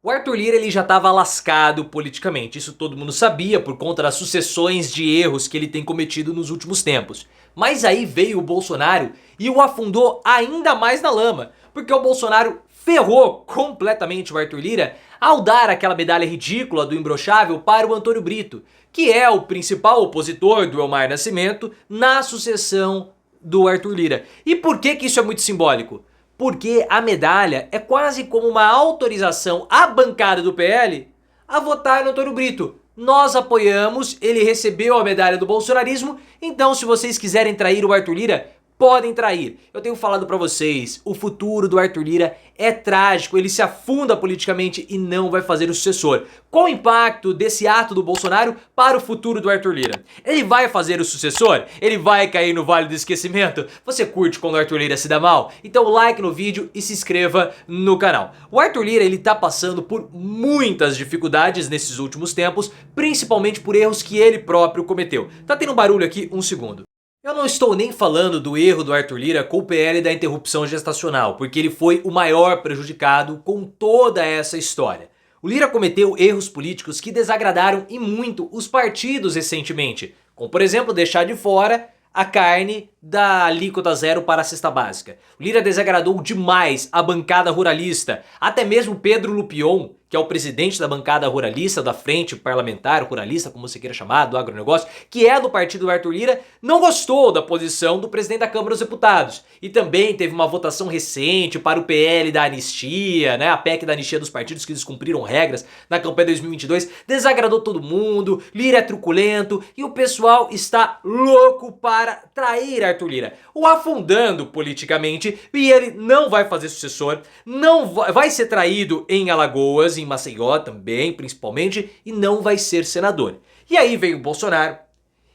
O Arthur Lira ele já estava lascado politicamente, isso todo mundo sabia por conta das sucessões de erros que ele tem cometido nos últimos tempos. Mas aí veio o Bolsonaro e o afundou ainda mais na lama, porque o Bolsonaro ferrou completamente o Arthur Lira ao dar aquela medalha ridícula do imbrochável para o Antônio Brito, que é o principal opositor do Elmar Nascimento na sucessão do Arthur Lira. E por que isso é muito simbólico? Porque a medalha é quase como uma autorização à bancada do PL a votar no Antônio Brito. Nós apoiamos, ele recebeu a medalha do bolsonarismo, então se vocês quiserem trair o Arthur Lira, podem trair. Eu tenho falado pra vocês, o futuro do Arthur Lira é trágico, ele se afunda politicamente e não vai fazer o sucessor. Qual o impacto desse ato do Bolsonaro para o futuro do Arthur Lira? Ele vai fazer o sucessor? Ele vai cair no vale do esquecimento? Você curte quando o Arthur Lira se dá mal? Então like no vídeo e se inscreva no canal. O Arthur Lira ele tá passando por muitas dificuldades nesses últimos tempos, principalmente por erros que ele próprio cometeu. Tá tendo um barulho aqui, um segundo. Eu não estou nem falando do erro do Arthur Lira com o PL da interrupção gestacional, porque ele foi o maior prejudicado com toda essa história. O Lira cometeu erros políticos que desagradaram e muito os partidos recentemente, como por exemplo deixar de fora a carne da alíquota zero para a cesta básica. O Lira desagradou demais a bancada ruralista, até mesmo Pedro Lupion, que é o presidente da bancada ruralista, da frente parlamentar ruralista, como você queira chamar, do agronegócio, que é do partido do Arthur Lira, não gostou da posição do presidente da Câmara dos Deputados. E também teve uma votação recente para o PL da anistia, né, a PEC da anistia dos partidos que descumpriram regras na campanha 2022, desagradou todo mundo, Lira é truculento e o pessoal está louco para trair Arthur Lira, o afundando politicamente, e ele não vai fazer sucessor, não vai ser traído em Alagoas, em Maceió também, principalmente, e não vai ser senador. E aí veio o Bolsonaro,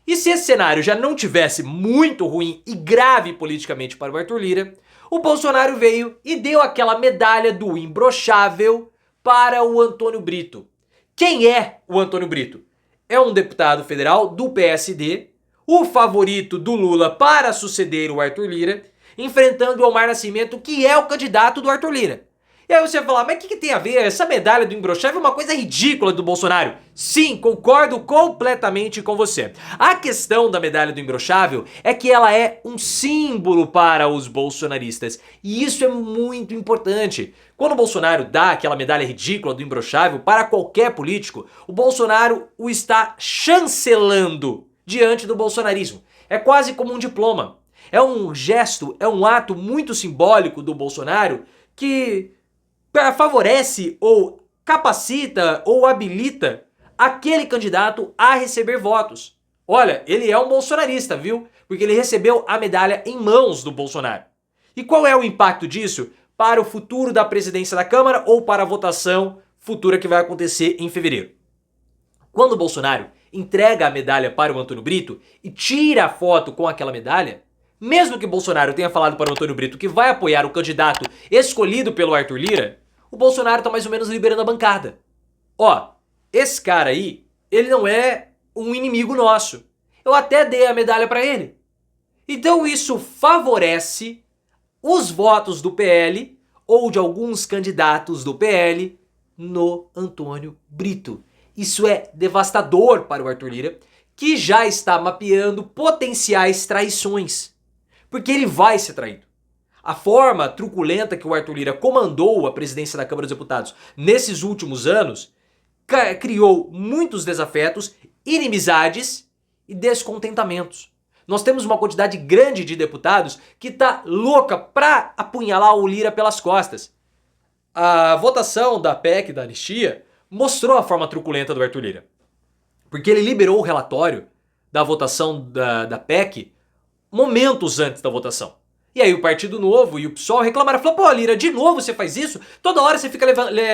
e se esse cenário já não tivesse muito ruim e grave politicamente para o Arthur Lira, o Bolsonaro veio e deu aquela medalha do imbrochável para o Antônio Brito. Quem é o Antônio Brito? É um deputado federal do PSD, o favorito do Lula para suceder o Arthur Lira, enfrentando o Elmar Nascimento, que é o candidato do Arthur Lira. E aí você vai falar, mas o que tem a ver? Essa medalha do imbrochável é uma coisa ridícula do Bolsonaro. Sim, concordo completamente com você. A questão da medalha do imbrochável é que ela é um símbolo para os bolsonaristas. E isso é muito importante. Quando o Bolsonaro dá aquela medalha ridícula do imbrochável para qualquer político, o Bolsonaro o está chancelando diante do bolsonarismo. É quase como um diploma. É um gesto, é um ato muito simbólico do Bolsonaro que favorece ou capacita ou habilita aquele candidato a receber votos. Olha, ele é um bolsonarista, viu? Porque ele recebeu a medalha em mãos do Bolsonaro. E qual é o impacto disso para o futuro da presidência da Câmara ou para a votação futura que vai acontecer em fevereiro? Quando o Bolsonaro entrega a medalha para o Antônio Brito e tira a foto com aquela medalha, mesmo que Bolsonaro tenha falado para o Antônio Brito que vai apoiar o candidato escolhido pelo Arthur Lira, o Bolsonaro tá mais ou menos liberando a bancada. Ó, esse cara aí, ele não é um inimigo nosso. Eu até dei a medalha para ele. Então isso favorece os votos do PL ou de alguns candidatos do PL no Antônio Brito. Isso é devastador para o Arthur Lira, que já está mapeando potenciais traições. Porque ele vai ser traído. A forma truculenta que o Arthur Lira comandou a presidência da Câmara dos Deputados nesses últimos anos criou muitos desafetos, inimizades e descontentamentos. Nós temos uma quantidade grande de deputados que está louca para apunhalar o Lira pelas costas. A votação da PEC da anistia mostrou a forma truculenta do Arthur Lira. Porque ele liberou o relatório da votação da PEC momentos antes da votação. E aí o Partido Novo e o PSOL reclamaram, falaram, pô Lira, de novo você faz isso? Toda hora você fica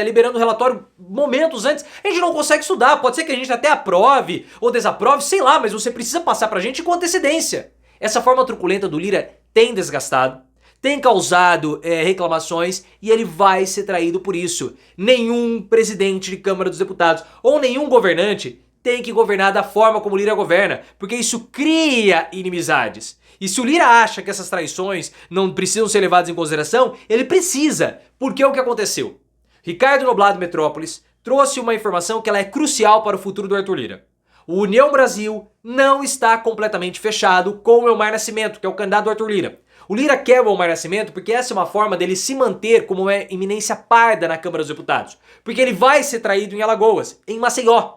liberando o relatório momentos antes, a gente não consegue estudar, pode ser que a gente até aprove ou desaprove, sei lá, mas você precisa passar pra gente com antecedência. Essa forma truculenta do Lira tem desgastado, tem causado reclamações e ele vai ser traído por isso. Nenhum presidente de Câmara dos Deputados ou nenhum governante tem que governar da forma como o Lira governa, porque isso cria inimizades. E se o Lira acha que essas traições não precisam ser levadas em consideração, ele precisa, porque é o que aconteceu. Ricardo Noblat do Metrópolis trouxe uma informação que ela é crucial para o futuro do Arthur Lira. O União Brasil não está completamente fechado com o Elmar Nascimento, que é o candidato do Arthur Lira. O Lira quer o Elmar Nascimento porque essa é uma forma dele se manter como uma eminência parda na Câmara dos Deputados. Porque ele vai ser traído em Alagoas, em Maceió.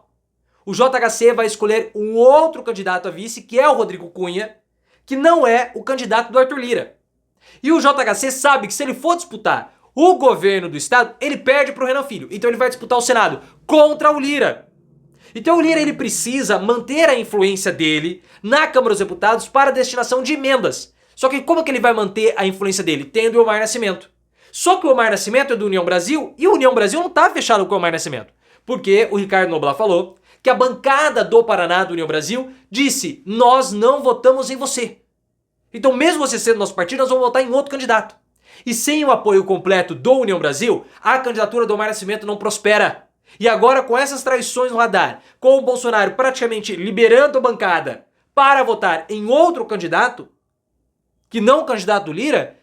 O JHC vai escolher um outro candidato a vice, que é o Rodrigo Cunha, que não é o candidato do Arthur Lira. E o JHC sabe que se ele for disputar o governo do estado, ele perde para o Renan Filho. Então ele vai disputar o Senado contra o Lira. Então o Lira ele precisa manter a influência dele na Câmara dos Deputados para a destinação de emendas. Só que como que ele vai manter a influência dele? Tendo o Elmar Nascimento. Só que o Elmar Nascimento é do União Brasil e o União Brasil não está fechado com o Elmar Nascimento. Porque o Ricardo Noblat falou que a bancada do Paraná do União Brasil disse: nós não votamos em você. Então mesmo você sendo nosso partido, nós vamos votar em outro candidato. E sem o apoio completo do União Brasil, a candidatura do Elmar Nascimento não prospera. E agora com essas traições no radar, com o Bolsonaro praticamente liberando a bancada para votar em outro candidato, que não o candidato do Lira,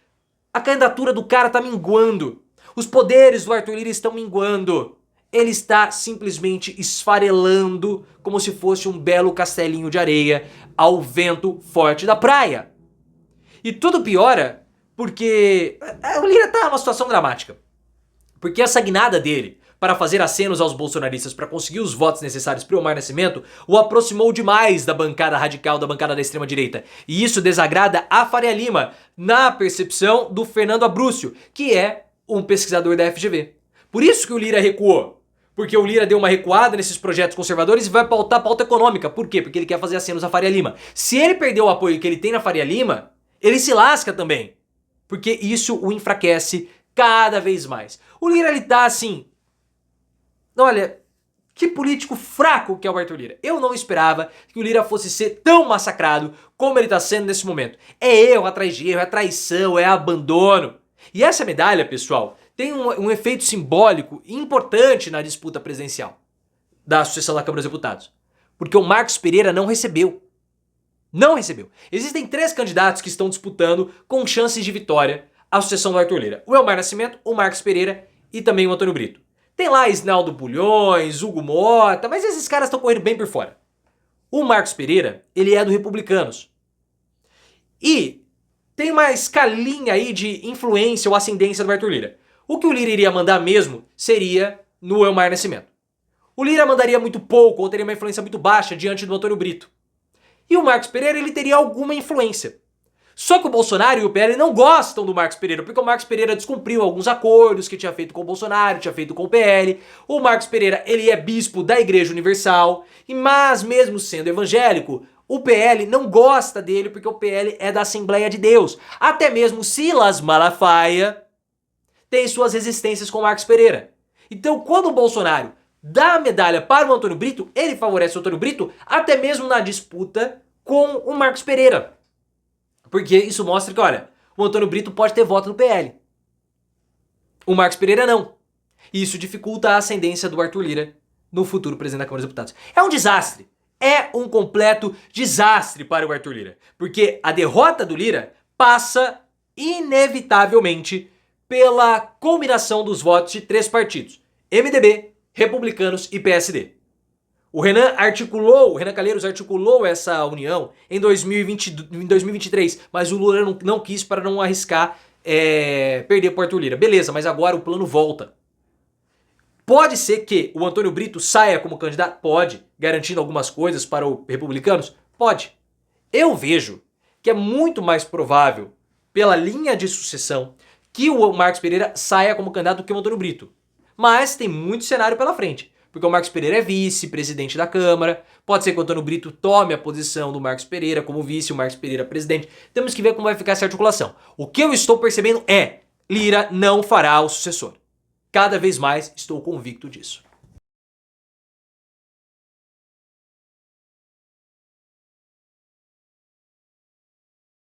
a candidatura do cara tá minguando. Os poderes do Arthur Lira estão minguando. Ele está simplesmente esfarelando como se fosse um belo castelinho de areia ao vento forte da praia. E tudo piora porque o Lira tá numa situação dramática. Porque essa guinada dele para fazer acenos aos bolsonaristas para conseguir os votos necessários para o Elmar Nascimento o aproximou demais da bancada radical, da bancada da extrema-direita. E isso desagrada a Faria Lima, na percepção do Fernando Abrúcio, que é um pesquisador da FGV. Por isso que o Lira recuou. Porque o Lira deu uma recuada nesses projetos conservadores e vai pautar a pauta econômica. Por quê? Porque ele quer fazer acenos à Faria Lima. Se ele perder o apoio que ele tem na Faria Lima, ele se lasca também. Porque isso o enfraquece cada vez mais. O Lira, ele tá assim... Olha, que político fraco que é o Arthur Lira. Eu não esperava que o Lira fosse ser tão massacrado como ele está sendo nesse momento. É erro atrás de erro, é traição, é abandono. E essa medalha, pessoal, tem um efeito simbólico importante na disputa presidencial da sucessão da Câmara dos Deputados. Porque o Marcos Pereira não recebeu. Não recebeu. Existem 3 candidatos que estão disputando com chances de vitória a sucessão do Arthur Lira. O Elmar Nascimento, o Marcos Pereira e também o Antônio Brito. Tem lá Isnaldo Bulhões, Hugo Mota, mas esses caras estão correndo bem por fora. O Marcos Pereira, ele é do Republicanos. E tem uma escalinha aí de influência ou ascendência do Arthur Lira. O que o Lira iria mandar mesmo seria no Elmar Nascimento. O Lira mandaria muito pouco ou teria uma influência muito baixa diante do Antônio Brito. E o Marcos Pereira, ele teria alguma influência. Só que o Bolsonaro e o PL não gostam do Marcos Pereira, porque o Marcos Pereira descumpriu alguns acordos que tinha feito com o Bolsonaro, tinha feito com o PL. O Marcos Pereira, ele é bispo da Igreja Universal, mas mesmo sendo evangélico, o PL não gosta dele porque o PL é da Assembleia de Deus. Até mesmo Silas Malafaia tem suas resistências com o Marcos Pereira. Então, quando o Bolsonaro dá a medalha para o Antônio Brito, ele favorece o Antônio Brito até mesmo na disputa com o Marcos Pereira. Porque isso mostra que, olha, o Antônio Brito pode ter voto no PL. O Marcos Pereira não. E isso dificulta a ascendência do Arthur Lira no futuro presidente da Câmara dos Deputados. É um desastre. É um completo desastre para o Arthur Lira. Porque a derrota do Lira passa inevitavelmente pela combinação dos votos de 3 partidos. MDB, Republicanos e PSD. O Renan Calheiros articulou essa união em 2023, mas o Lula não quis para não arriscar perder para o Arthur Lira. Beleza, mas agora o plano volta. Pode ser que o Antônio Brito saia como candidato? Pode, garantindo algumas coisas para os republicanos? Pode. Eu vejo que é muito mais provável, pela linha de sucessão, que o Marcos Pereira saia como candidato do que o Antônio Brito. Mas tem muito cenário pela frente. Porque o Marcos Pereira é vice-presidente da Câmara. Pode ser que o Antônio Brito tome a posição do Marcos Pereira como vice, o Marcos Pereira presidente. Temos que ver como vai ficar essa articulação. O que eu estou percebendo é: Lira não fará o sucessor. Cada vez mais estou convicto disso.